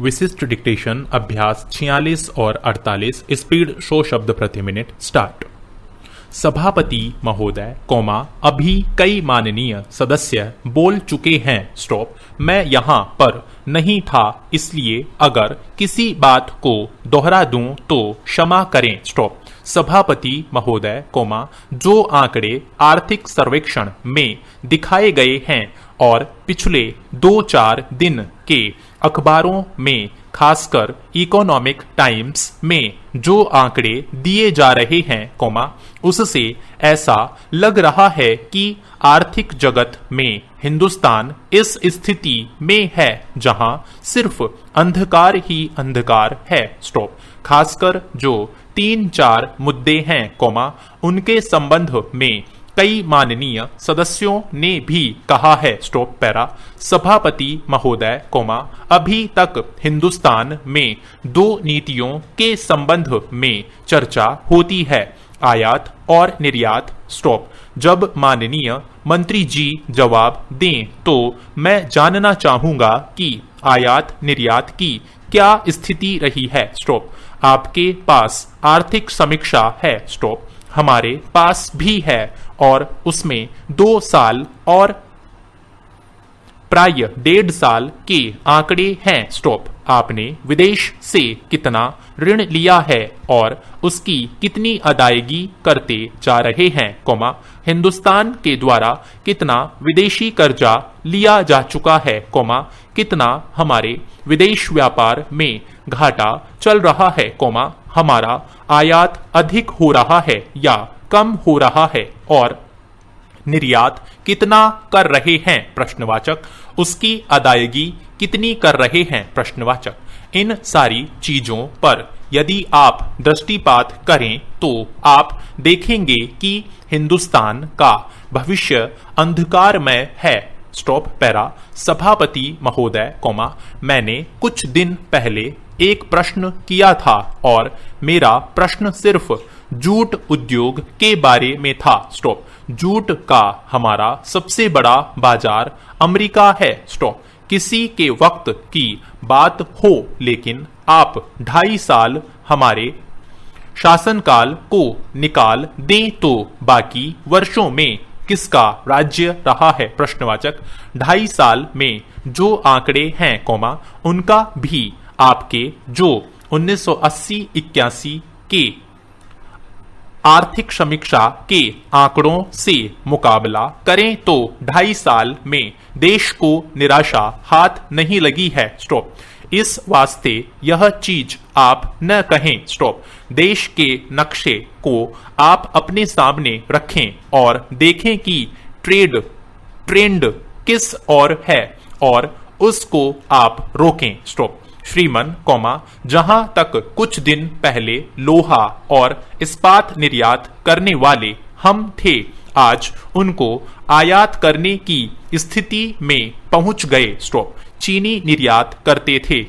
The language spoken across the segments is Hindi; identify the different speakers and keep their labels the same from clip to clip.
Speaker 1: विशिष्ट डिक्टेशन अभ्यास 46 और 48 स्पीड 100 शब्द प्रति मिनट स्टार्ट। सभापति महोदय अभी कई माननीय सदस्य बोल चुके हैं स्टॉप। मैं यहाँ पर नहीं था, इसलिए अगर किसी बात को दोहरा दूं तो क्षमा करें स्टॉप। सभापति महोदय जो आंकड़े आर्थिक सर्वेक्षण में दिखाए गए हैं और पिछले 2-4 दिन के अखबारों में खासकर इकोनॉमिक टाइम्स में जो आंकड़े दिए जा रहे हैं उससे ऐसा लग रहा है कि आर्थिक जगत में हिंदुस्तान इस स्थिति में है जहां सिर्फ अंधकार ही अंधकार है स्टॉप। खासकर जो 3-4 मुद्दे हैं उनके संबंध में कई माननीय सदस्यों ने भी कहा है स्टॉप पैरा। सभापति महोदय अभी तक हिंदुस्तान में 2 नीतियों के संबंध में चर्चा होती है, आयात और निर्यात स्टॉप। जब माननीय मंत्री जी जवाब दें तो मैं जानना चाहूंगा कि आयात निर्यात की क्या स्थिति रही है स्टॉप। आपके पास आर्थिक समीक्षा है स्टॉप, हमारे पास भी है और उसमें 2 साल और प्राय 1.5 साल के आंकड़े हैं स्टॉप। आपने विदेश से कितना ऋण लिया है और उसकी कितनी अदायगी करते जा रहे हैं हिंदुस्तान के द्वारा कितना विदेशी कर्जा लिया जा चुका है कितना हमारे विदेश व्यापार में घाटा चल रहा है हमारा आयात अधिक हो रहा है या कम हो रहा है और निर्यात कितना कर रहे हैं प्रश्नवाचक, उसकी अदायगी कितनी कर रहे हैं प्रश्नवाचक। इन सारी चीजों पर यदि आप दृष्टिपात करें तो आप देखेंगे कि हिंदुस्तान का भविष्य अंधकारमय है स्टॉप पैरा। सभापति महोदय मैंने कुछ दिन पहले एक प्रश्न किया था और मेरा प्रश्न सिर्फ जूट उद्योग के बारे में था स्टॉप। जूट का हमारा सबसे बड़ा बाजार अमेरिका है स्टॉप। किसी के वक्त की बात हो लेकिन आप 2.5 साल हमारे शासनकाल को निकाल दें तो बाकी वर्षों में किसका राज्य रहा है प्रश्नवाचक। 2.5 साल में जो आंकड़े हैं उनका भी आपके जो 1980-81 के आर्थिक समीक्षा के आंकड़ों से मुकाबला करें तो 2.5 साल में देश को निराशा हाथ नहीं लगी है स्टॉप। इस वास्ते यह चीज आप न कहें स्टॉप। देश के नक्शे को आप अपने सामने रखें और देखें कि ट्रेंड किस ओर है और उसको आप रोकें स्टॉप। श्रीमन जहां तक कुछ दिन पहले लोहा और इस्पात निर्यात करने वाले हम थे, आज उनको आयात करने की स्थिति में पहुंच गए स्टॉप। चीनी निर्यात करते थे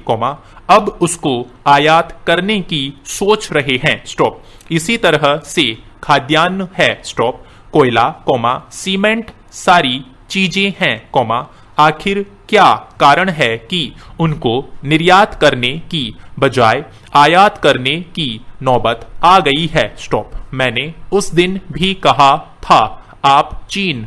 Speaker 1: अब उसको आयात करने की सोच रहे हैं स्टॉप। इसी तरह से खाद्यान्न है स्टॉप। कोयला सीमेंट सारी चीजें हैं आखिर क्या कारण है कि उनको निर्यात करने की बजाय आयात करने की नौबत आ गई है स्टॉप। मैंने उस दिन भी कहा था आप चीन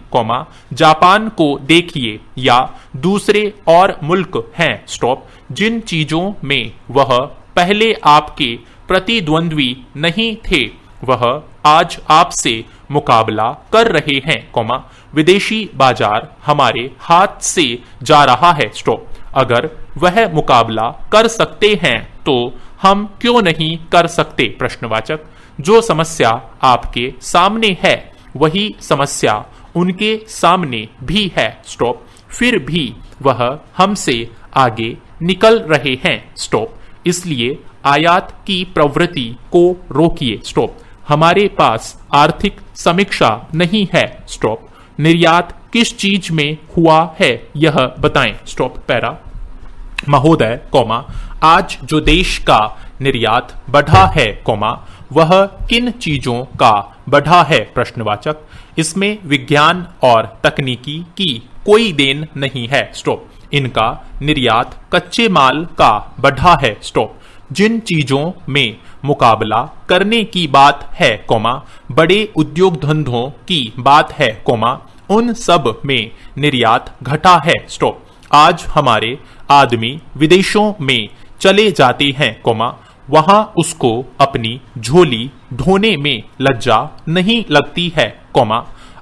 Speaker 1: जापान को देखिए या दूसरे और मुल्क हैं स्टॉप जिन चीजों में वह पहले आपके प्रतिद्वंद्वी नहीं थे, वह आज आपसे मुकाबला कर रहे हैं विदेशी बाजार हमारे हाथ से जा रहा है स्टॉप। अगर वह मुकाबला कर सकते हैं तो हम क्यों नहीं कर सकते प्रश्नवाचक। जो समस्या आपके सामने है वही समस्या उनके सामने भी है स्टॉप। फिर भी वह हमसे आगे निकल रहे हैं स्टॉप। इसलिए आयात की प्रवृत्ति को रोकिए स्टॉप। हमारे पास आर्थिक समीक्षा नहीं है स्टॉप। निर्यात किस चीज में हुआ है यह बताएं स्टॉप पैरा। महोदय आज जो देश का निर्यात बढ़ा है वह किन चीजों का बढ़ा है प्रश्नवाचक। इसमें विज्ञान और तकनीकी की कोई देन नहीं है स्टॉप। इनका निर्यात कच्चे माल का बढ़ा है, स्टॉप। जिन चीजों में मुकाबला करने की बात है, बड़े उद्योग धंधों की बात है, उन सब में निर्यात घटा है, स्टॉप। आज हमारे आदमी विदेशों में चले जाते हैं, वहां उसको अपनी झोली ढोने में लज्जा नहीं लगती है,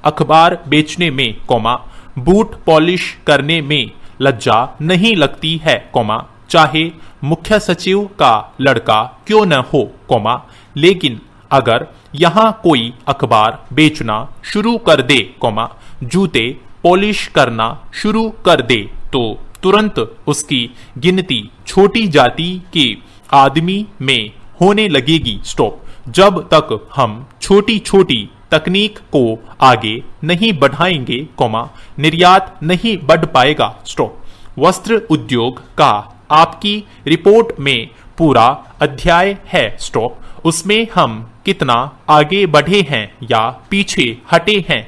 Speaker 1: अखबार बेचने में, बूट पॉलिश करने में लज्जा नहीं लगती है, चाहे मुख्य सचिव का लड़का क्यों न हो, लेकिन अगर यहाँ कोई अखबार बेचना शुरू कर दे, जूते पॉलिश करना शुरू कर दे, तो तुरंत उसकी गिनती छोटी जाति के आदमी में होने लगेगी, स्टॉप। जब तक हम छोटी छोटी तकनीक को आगे नहीं बढ़ाएंगे, निर्यात नहीं बढ़ पाएगा, स्टॉप। वस्त्र उद्योग का आपकी रिपोर्ट में पूरा अध्याय है, स्टॉप। उसमें हम कितना आगे बढ़े हैं या पीछे हटे हैं,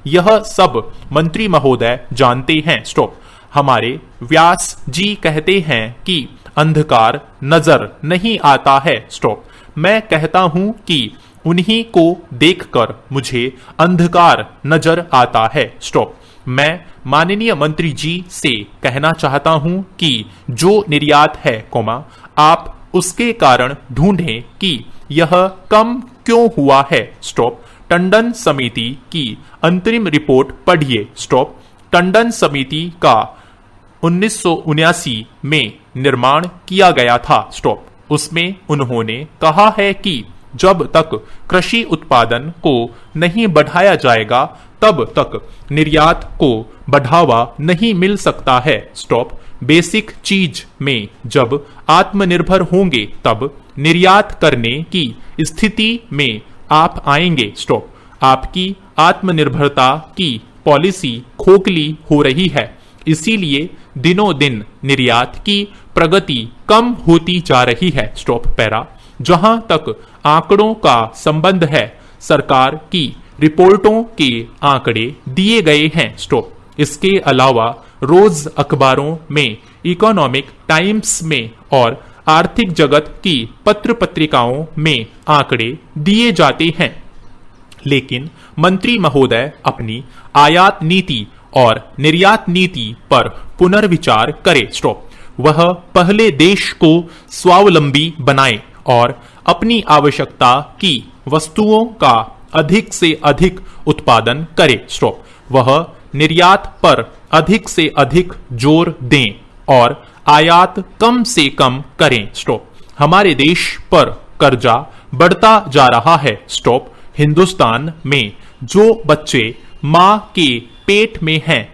Speaker 1: यह सब मंत्री महोदय जानते हैं, स्टॉप। हमारे व्यास जी कहते हैं कि अंधकार नजर नहीं आता है, स्टॉप। मैं कहता हूं कि उन्हीं को देखकर मुझे अंधकार नजर आता है, स्टॉप। मैं माननीय मंत्री जी से कहना चाहता हूं कि जो निर्यात है, आप उसके कारण ढूंढें कि यह कम क्यों हुआ है, स्टॉप। टंडन समिति की अंतरिम रिपोर्ट पढ़िए, स्टॉप। टंडन समिति का 1979 में निर्माण किया गया था, स्टॉप। उसमें उन्होंने कहा है कि जब तक कृषि उत्पादन को नहीं बढ़ाया जाएगा, तब तक निर्यात को बढ़ावा नहीं मिल सकता है, स्टॉप। बेसिक चीज में जब आत्मनिर्भर होंगे, तब निर्यात करने की स्थिति में आप आएंगे, स्टॉप। आपकी आत्मनिर्भरता की पॉलिसी खोखली हो रही है, इसीलिए दिनों दिन निर्यात की प्रगति कम होती जा रही है, स्टॉप। पैरा। जहां तक आंकड़ों का संबंध है, सरकार की रिपोर्टों के आंकड़े दिए गए हैं, स्टॉप। इसके अलावा रोज अखबारों में, इकोनॉमिक टाइम्स में और आर्थिक जगत की पत्र पत्रिकाओं में आंकड़े दिए जाते हैं, लेकिन मंत्री महोदय अपनी आयात नीति और निर्यात नीति पर पुनर्विचार करे, स्टॉप। वह पहले देश को स्वावलंबी बनाए और अपनी आवश्यकता की वस्तुओं का अधिक से अधिक उत्पादन करे, स्टॉप। वह निर्यात पर अधिक से अधिक जोर दें और आयात कम से कम करें, स्टॉप। हमारे देश पर कर्जा बढ़ता जा रहा है, स्टॉप। हिंदुस्तान में जो बच्चे मां के पेट में हैं,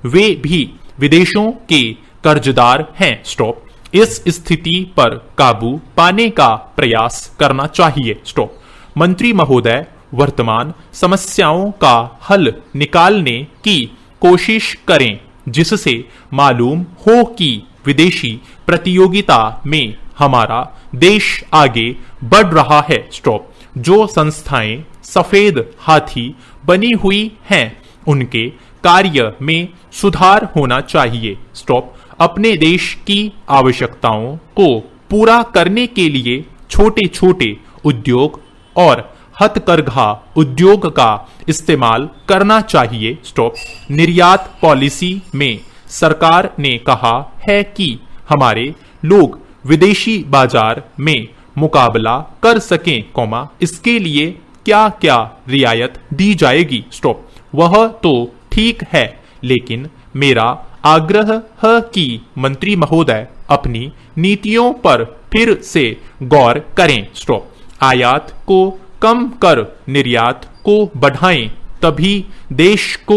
Speaker 1: वे भी विदेशों के कर्जदार हैं, स्टॉप। इस स्थिति पर काबू पाने का प्रयास करना चाहिए, स्टॉप। मंत्री महोदय वर्तमान समस्याओं का हल निकालने की कोशिश करें, जिससे मालूम हो कि विदेशी प्रतियोगिता में हमारा देश आगे बढ़ रहा है, स्टॉप। जो संस्थाएं सफेद हाथी बनी हुई हैं, उनके कार्य में सुधार होना चाहिए, स्टॉप। अपने देश की आवश्यकताओं को पूरा करने के लिए छोटे छोटे उद्योग और हथकरघा उद्योग का इस्तेमाल करना चाहिए, स्टॉप। निर्यात पॉलिसी में सरकार ने कहा है कि हमारे लोग विदेशी बाजार में मुकाबला कर सकें, इसके लिए क्या क्या रियायत दी जाएगी, स्टॉप। वह तो ठीक है, लेकिन मेरा आग्रह है कि मंत्री महोदय अपनी नीतियों पर फिर से गौर करें, स्टॉप। आयात को कम कर निर्यात को बढ़ाएं, तभी देश को